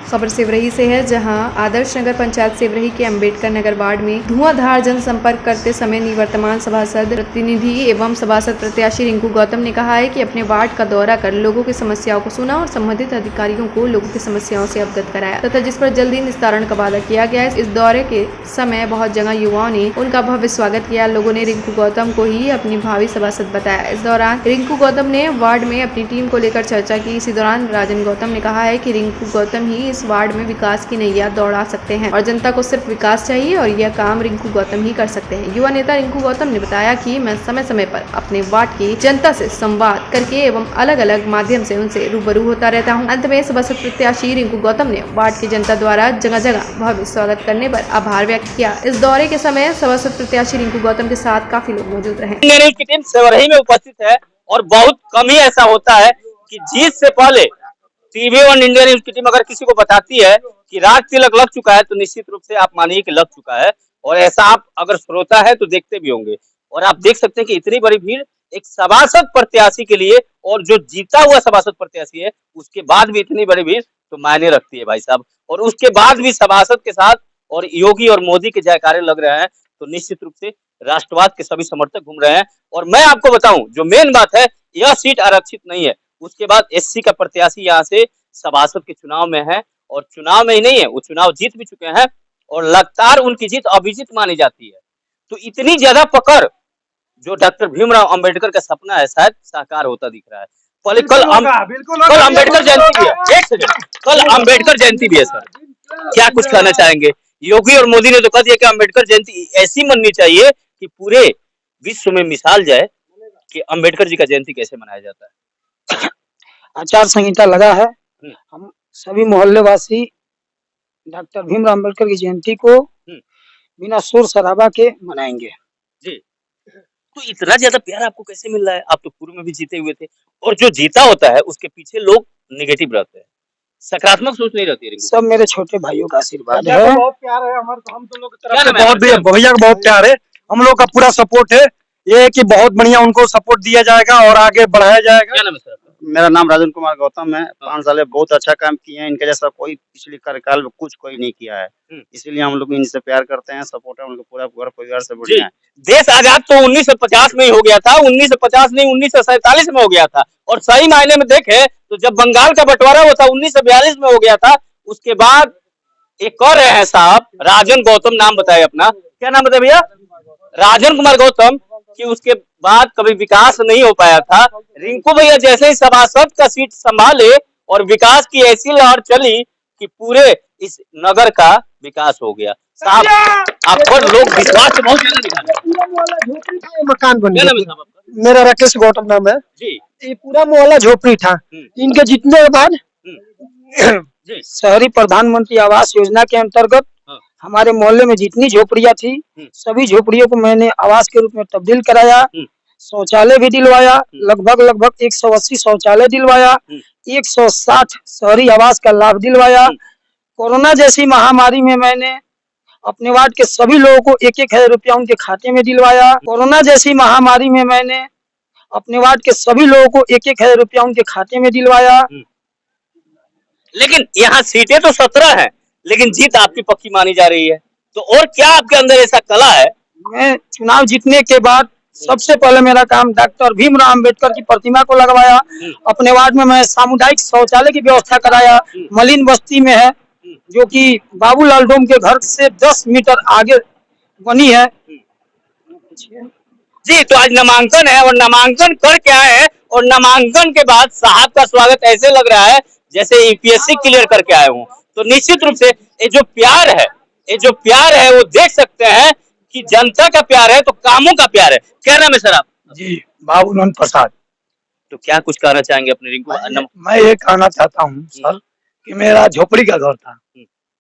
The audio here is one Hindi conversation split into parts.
खबर सेवरही से है, जहां आदर्श नगर पंचायत सेवरही के अंबेडकर नगर वार्ड में धुआंधार जनसंपर्क करते समय निवर्तमान सभासद प्रतिनिधि एवं सभासद प्रत्याशी रिंकू गौतम ने कहा है कि अपने वार्ड का दौरा कर लोगों की समस्याओं को सुना और संबंधित अधिकारियों को लोगों की समस्याओं से अवगत कराया तथा जिस पर जल्दी निस्तारण का वादा किया गया। इस दौरे के समय बहुत जगह युवाओं ने उनका भव्य स्वागत किया। लोगों ने रिंकू गौतम को ही अपनी भावी सभासद बताया। इस दौरान रिंकू गौतम ने वार्ड में अपनी टीम को लेकर चर्चा की। इसी दौरान राजन गौतम ने कहा है कि रिंकू गौतम ही इस वार्ड में विकास की नैया दौड़ा सकते हैं और जनता को सिर्फ विकास चाहिए और यह काम रिंकू गौतम ही कर सकते हैं। युवा नेता रिंकू गौतम ने बताया कि मैं समय समय पर अपने वार्ड की जनता से संवाद करके एवं अलग अलग माध्यम से उनसे रूबरू होता रहता हूं। अंत में सभासद प्रत्याशी रिंकू गौतम ने वार्ड की जनता द्वारा जगह जगह भव्य स्वागत करने पर आभार व्यक्त किया। इस दौरे के समय सभासद प्रत्याशी रिंकू गौतम के साथ काफी लोग मौजूद रहे। न्यूज़ की टीम सेवरही में उपस्थित है और बहुत कम ही ऐसा होता है कि जीत से पहले टीवी वन इंडिया न्यूज़ की टीम अगर किसी को बताती है कि राज तिलक लग चुका है तो निश्चित रूप से आप मानिए कि लग चुका है। और ऐसा आप अगर श्रोता है तो देखते भी होंगे। और आप देख सकते हैं कि इतनी बड़ी भीड़ एक सभासद प्रत्याशी के लिए, और जो जीता हुआ सभासद प्रत्याशी है उसके बाद भी इतनी बड़ी भीड़ तो मायने रखती है भाई साहब। और उसके बाद भी सभासद के साथ और योगी और मोदी के जयकारे लग रहे हैं तो निश्चित रूप से राष्ट्रवाद के सभी समर्थक घूम रहे हैं। और मैं आपको बताऊं, जो मेन बात है, यह सीट आरक्षित नहीं है। उसके बाद एससी का प्रत्याशी यहाँ से सभासद के चुनाव में है और चुनाव में ही नहीं है, वो चुनाव जीत भी चुके हैं और लगातार उनकी जीत अभिजीत मानी जाती है। तो इतनी ज्यादा पकड़ जो डॉक्टर भीमराव अंबेडकर का सपना है शायद साकार होता दिख रहा है। कल अंबेडकर जयंती भी है। एक सेकंड, कल अंबेडकर जयंती भी है सर, क्या कुछ कहना चाहेंगे? योगी और मोदी ने तो कह दिया कि अंबेडकर जयंती ऐसी मननी चाहिए कि पूरे विश्व में मिसाल जाए कि अंबेडकर जी का जयंती कैसे मनाया जाता है। आचार संहिता लगा है, हम सभी मोहल्ले वासी डॉक्टर भीमराव अंबेडकर की जयंती को बिना शोर शराबा के मनाएंगे जी। तो इतना ज्यादा प्यार आपको कैसे मिल रहा है? आप तो पूर्व में भी जीते हुए थे और जो जीता होता है उसके पीछे लोग नेगेटिव रहते हैं, सकारात्मक सोच नहीं रहती है। सब मेरे छोटे भाइयों का आशीर्वाद है। बहुत प्यार है हमारे, हम तो लोग की तरफ से बहुत भैया का बहुत प्यार है। हम लोग का पूरा सपोर्ट है, ये है कि बहुत बढ़िया उनको सपोर्ट दिया जाएगा और आगे बढ़ाया जाएगा। क्या नाम है सर? मेरा नाम राजन कुमार गौतम है। 5 साल बहुत अच्छा काम किए हैं, इनके जैसा कोई पिछली कार्यकाल में कुछ कोई नहीं किया है, इसीलिए हम लोग इनसे प्यार करते हैं, सपोर्ट है उनको पूरा घर परिवार से बढ़िया है। देश आजाद तो 1950 में ही हो गया था, 1950 नहीं 1947 में हो गया था। और सही मायने में देखे तो जब बंगाल का बंटवारा हुआ था 1942 में हो गया था। उसके बाद एक कर रहे हैं साहब, राजन गौतम नाम बताए अपना, क्या नाम बताए भैया? राजन कुमार गौतम। कि उसके बाद कभी विकास नहीं हो पाया था। रिंकू भैया जैसे ही सभासद का सीट संभाले और विकास की ऐसी लहर चली कि पूरे इस नगर का विकास हो गया साहब। आप पर लोग विश्वास बहुत ज्यादा दिखा रहे हैं। मकान बन गया। साहब आपका? मेरा राकेश गौतम नाम है जी। ये पूरा मोहल्ला झोपड़ी था, इनके जीतने के बाद शहरी प्रधानमंत्री आवास योजना के अंतर्गत हमारे मोहल्ले में जितनी झोपड़ियां थी सभी झोपड़ियों को मैंने आवास के रूप में तब्दील कराया। शौचालय भी दिलवाया, लगभग 180 शौचालय दिलवाया, 160 शहरी आवास का लाभ दिलवाया। कोरोना जैसी महामारी में मैंने अपने वार्ड के सभी लोगों को 1-1 हजार रुपया उनके खाते में दिलवाया। कोरोना जैसी महामारी में मैंने अपने वार्ड के सभी लोगों को 1-1 हजार रुपया उनके खाते में दिलवाया। लेकिन यहाँ सीटें तो 17 है, लेकिन जीत आपकी पक्की मानी जा रही है। तो और क्या आपके अंदर ऐसा कला है? मैं चुनाव जीतने के बाद सबसे पहले मेरा काम डॉक्टर भीमराव अंबेडकर की प्रतिमा को लगवाया। अपने वार्ड में मैं सामुदायिक शौचालय की व्यवस्था कराया। मलिन बस्ती में है जो कि बाबूलाल डोम के घर से 10 मीटर आगे बनी है। जी, तो आज नामांकन है और नामांकन करके आए हैं और नामांकन के बाद साहब का स्वागत ऐसे लग रहा है जैसे यूपीएससी क्लियर करके आए हूँ। तो निश्चित रूप से ये जो प्यार है वो देख सकते हैं कि जनता का प्यार है तो कामों का प्यार है। क्या नाम है सर आप? जी, बाबूलाल प्रसाद। तो क्या कुछ कहना चाहेंगे अपने रिंकू? मैं ये कहना चाहता हूँ सर कि मेरा झोपड़ी का घर था,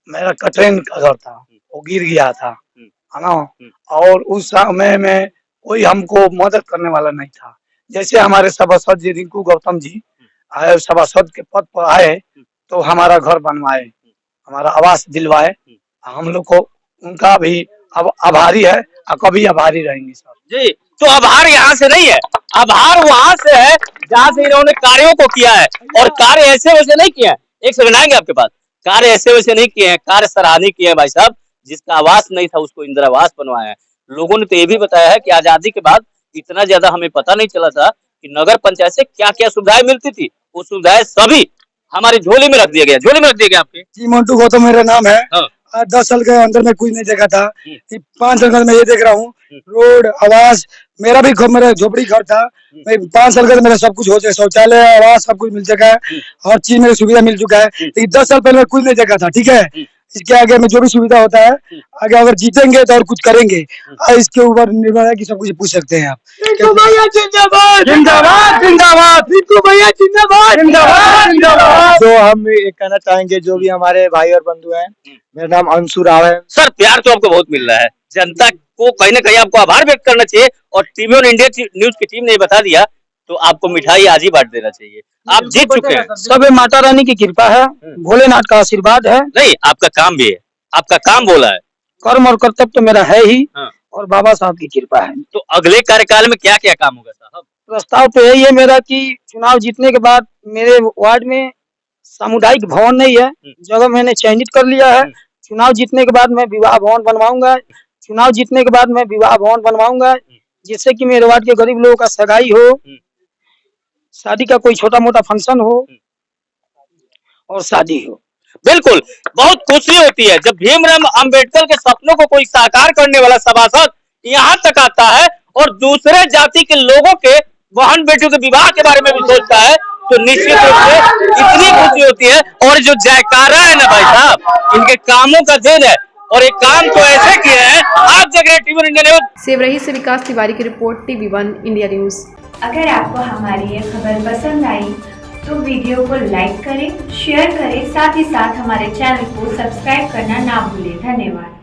मेरा कटरेन का घर था, वो गिर गया था, है ना। और उस समय में कोई हमको मदद करने वाला नहीं था। जैसे हमारे सभासद जी रिंकू गौतम जी आए, सभासद के पद पर आए तो हमारा घर बनवाए, हमारा आवास दिलवाए। हम लोग को उनका भी अब आभारी है और कभी आभारी रहेंगे सर। जी, तो आभार यहाँ से नहीं है, आभार वहां से है जहाँ से इन्होंने कार्यों को किया है और कार्य ऐसे वैसे नहीं किया है। एक सेकंड आएंगे आपके पास। कार्य ऐसे वैसे नहीं किए हैं, कार्य सराहनीय किए हैं भाई साहब। जिसका आवास नहीं था उसको इंदिरावास बनवाया है। लोगों ने तो ये भी बताया है कि आजादी के बाद इतना ज्यादा हमें पता नहीं चला था कि नगर पंचायत से क्या क्या सुविधाएं मिलती थी। वो सुविधाएं सभी हमारी झोली में रख दिया गया। झोली में रख दिया गया आपके। जी मंटू गौतम मेरा नाम है। हाँ। 10 साल के अंदर में कुछ नहीं देखा था। 5 साल के अंदर मैं ये देख रहा हूँ, रोड, आवास, मेरा भी घर, मेरा झोपड़ी घर था। मैं 5 साल के अंदर मेरा सब कुछ हो चुका है, शौचालय, आवास सब कुछ मिल चुका है, हर चीज में सुविधा मिल चुका है। लेकिन 10 साल पहले मैं कुछ नहीं देखा था। ठीक है, इसके आगे में जो भी सुविधा होता है, आगे अगर जीतेंगे तो और कुछ करेंगे, इसके ऊपर निर्भर है कि सब कुछ पूछ सकते हैं आप। जिंदाबाद जिंदाबाद जिंदाबाद, भैया जिंदाबाद जिंदाबाद जिंदाबाद। तो हम ये कहना चाहेंगे जो भी हमारे भाई और बंधु हैं, मेरा नाम अंशु राव है। सर प्यार तो आपको बहुत मिल रहा है, जनता को कहीं ना कहीं आपको आभार व्यक्त करना चाहिए। और टीवी और इंडिया न्यूज की टीम ने ये बता दिया तो आपको मिठाई आज ही बांट देना चाहिए। आप जीत चुके हैं। सब माता रानी की कृपा है, भोलेनाथ का आशीर्वाद है। नहीं, आपका काम भी है, आपका काम बोला है। कर्म और कर्तव्य तो मेरा है ही, हाँ। और बाबा साहब की कृपा है। तो अगले कार्यकाल में क्या क्या काम होगा साहब? प्रस्ताव तो यही है मेरा कि चुनाव जीतने के बाद मेरे वार्ड में सामुदायिक भवन नहीं है, जगह मैंने चयनित कर लिया है। चुनाव जीतने के बाद मैं विवाह भवन बनवाऊंगा। चुनाव जीतने के बाद मैं विवाह भवन बनवाऊंगा, जिससे कि मेरे वार्ड के गरीब लोगों का सगाई हो, शादी का कोई छोटा मोटा फंक्शन हो और शादी हो। बिल्कुल, बहुत खुशी होती है जब भीमराव अंबेडकर के सपनों को कोई साकार करने वाला सभासद यहाँ तक आता है और दूसरे जाति के लोगों के बहन बेटियों के विवाह के बारे में भी सोचता है, तो निश्चित रूप से इतनी खुशी होती है। और जो जयकारा है ना भाई साहब, इनके कामों का देन है। और एक काम तो ऐसे किए हैं, आप देख रहे टीवी इंडिया न्यूज। सेवरही से विकास तिवारी की रिपोर्ट, TV1 इंडिया न्यूज। अगर आपको हमारी ये खबर पसंद आई तो वीडियो को लाइक करें, शेयर करें, साथ ही साथ हमारे चैनल को सब्सक्राइब करना ना भूलें। धन्यवाद।